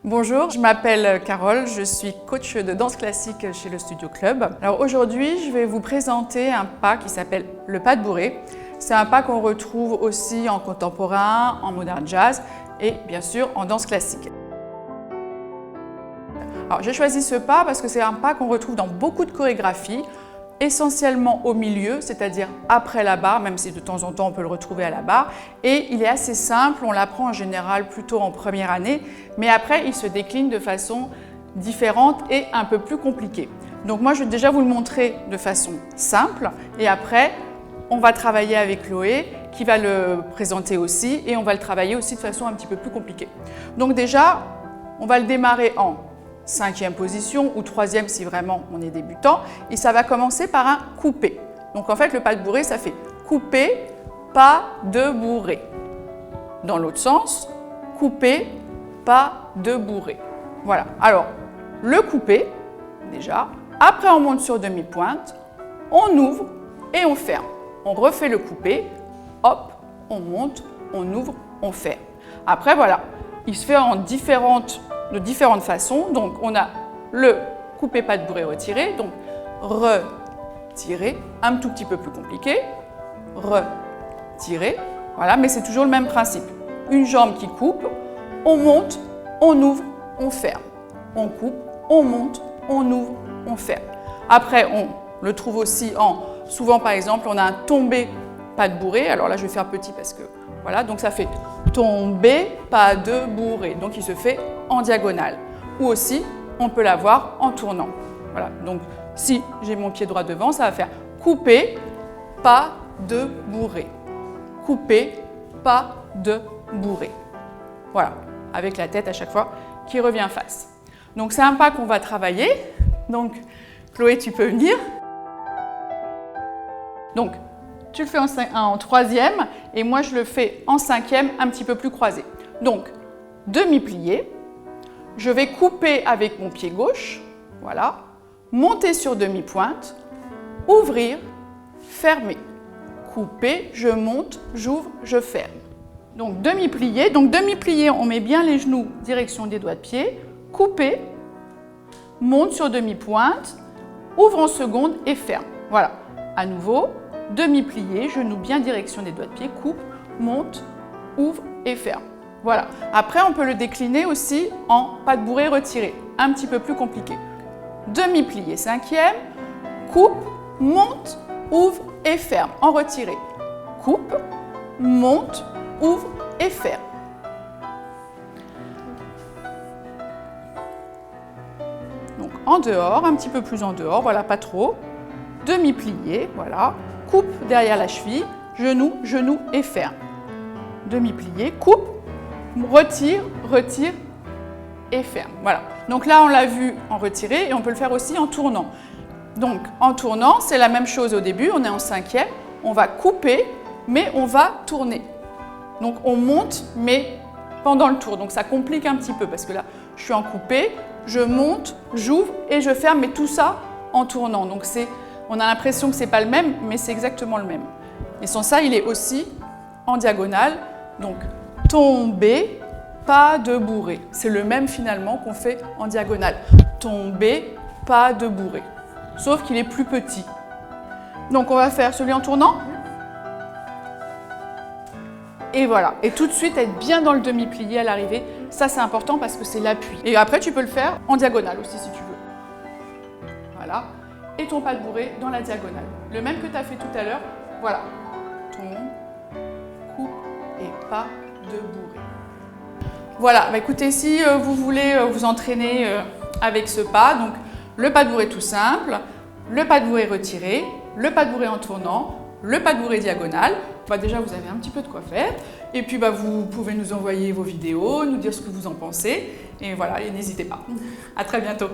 Bonjour, je m'appelle Carole, je suis coach de danse classique chez le Studio Club. Alors aujourd'hui, je vais vous présenter un pas qui s'appelle le pas de bourrée. C'est un pas qu'on retrouve aussi en contemporain, en modern jazz et bien sûr en danse classique. Alors j'ai choisi ce pas parce que c'est un pas qu'on retrouve dans beaucoup de chorégraphies, essentiellement au milieu, c'est-à-dire après la barre, même si de temps en temps on peut le retrouver à la barre. Et il est assez simple, on l'apprend en général plutôt en première année, mais après il se décline de façon différente et un peu plus compliquée. Donc moi je vais déjà vous le montrer de façon simple et après on va travailler avec Chloé qui va le présenter aussi et on va le travailler aussi de façon un petit peu plus compliquée. Donc déjà on va le démarrer en 5e position ou 3e si vraiment on est débutant, et ça va commencer par un coupé. Donc en fait le pas de bourrée ça fait coupé, pas de bourrée. Dans l'autre sens, coupé, pas de bourrée. Voilà, alors le coupé déjà, après on monte sur demi-pointe, on ouvre et on ferme. On refait le coupé, hop, on monte, on ouvre, on ferme. Après voilà, il se fait de différentes façons. Donc on a le coupé pas de bourrée retiré, donc retirer, un tout petit peu plus compliqué, retirer, voilà, mais c'est toujours le même principe. Une jambe qui coupe, on monte, on ouvre, on ferme. On coupe, on monte, on ouvre, on ferme. Après on le trouve aussi souvent par exemple on a un tombé pas de bourrée, alors là je vais faire petit parce que voilà, donc ça fait tomber, pas de bourrée, donc il se fait en diagonale. Ou aussi, on peut l'avoir en tournant. Voilà, donc si j'ai mon pied droit devant, ça va faire couper, pas de bourrée. Couper, pas de bourrée. Voilà, avec la tête à chaque fois qui revient face. Donc c'est un pas qu'on va travailler. Donc Chloé, tu peux venir. Donc tu le fais en 3e et moi je le fais en 5e, un petit peu plus croisé. Donc, demi-plié, je vais couper avec mon pied gauche, voilà, monter sur demi-pointe, ouvrir, fermer. Couper, je monte, j'ouvre, je ferme. Donc demi-plié, on met bien les genoux direction des doigts de pied, couper, monte sur demi-pointe, ouvre en seconde et ferme. Voilà, à nouveau. Demi-plié, genou bien direction des doigts de pied, coupe, monte, ouvre et ferme. Voilà. Après, on peut le décliner aussi en pas de bourrée retiré, un petit peu plus compliqué. Demi-plié, 5e, coupe, monte, ouvre et ferme. En retiré, coupe, monte, ouvre et ferme. Donc en dehors, un petit peu plus en dehors, voilà, pas trop. Demi-plié, voilà. Coupe derrière la cheville, genou, genou et ferme. Demi-plié, coupe, retire, retire et ferme. Voilà. Donc là, on l'a vu en retiré et on peut le faire aussi en tournant. Donc en tournant, c'est la même chose au début, on est en 5e, on va couper, mais on va tourner. Donc on monte, mais pendant le tour. Donc ça complique un petit peu parce que là, je suis en coupé, je monte, j'ouvre et je ferme, mais tout ça en tournant. Donc on a l'impression que ce n'est pas le même, mais c'est exactement le même. Et sans ça, il est aussi en diagonale. Donc, tomber, pas de bourrée. C'est le même finalement qu'on fait en diagonale. Tomber, pas de bourrée. Sauf qu'il est plus petit. Donc, on va faire celui en tournant. Et voilà. Et tout de suite, être bien dans le demi-plié à l'arrivée. Ça, c'est important parce que c'est l'appui. Et après, tu peux le faire en diagonale aussi si tu veux. Voilà. Et ton pas de bourrée dans la diagonale. Le même que tu as fait tout à l'heure, voilà. Tombe, coupe et pas de bourrée. Voilà, bah écoutez, si vous voulez vous entraîner avec ce pas, donc le pas de bourrée tout simple, le pas de bourrée retiré, le pas de bourrée en tournant, le pas de bourrée diagonale, bah déjà vous avez un petit peu de quoi faire. Et puis bah, vous pouvez nous envoyer vos vidéos, nous dire ce que vous en pensez. Et voilà, et n'hésitez pas. À très bientôt.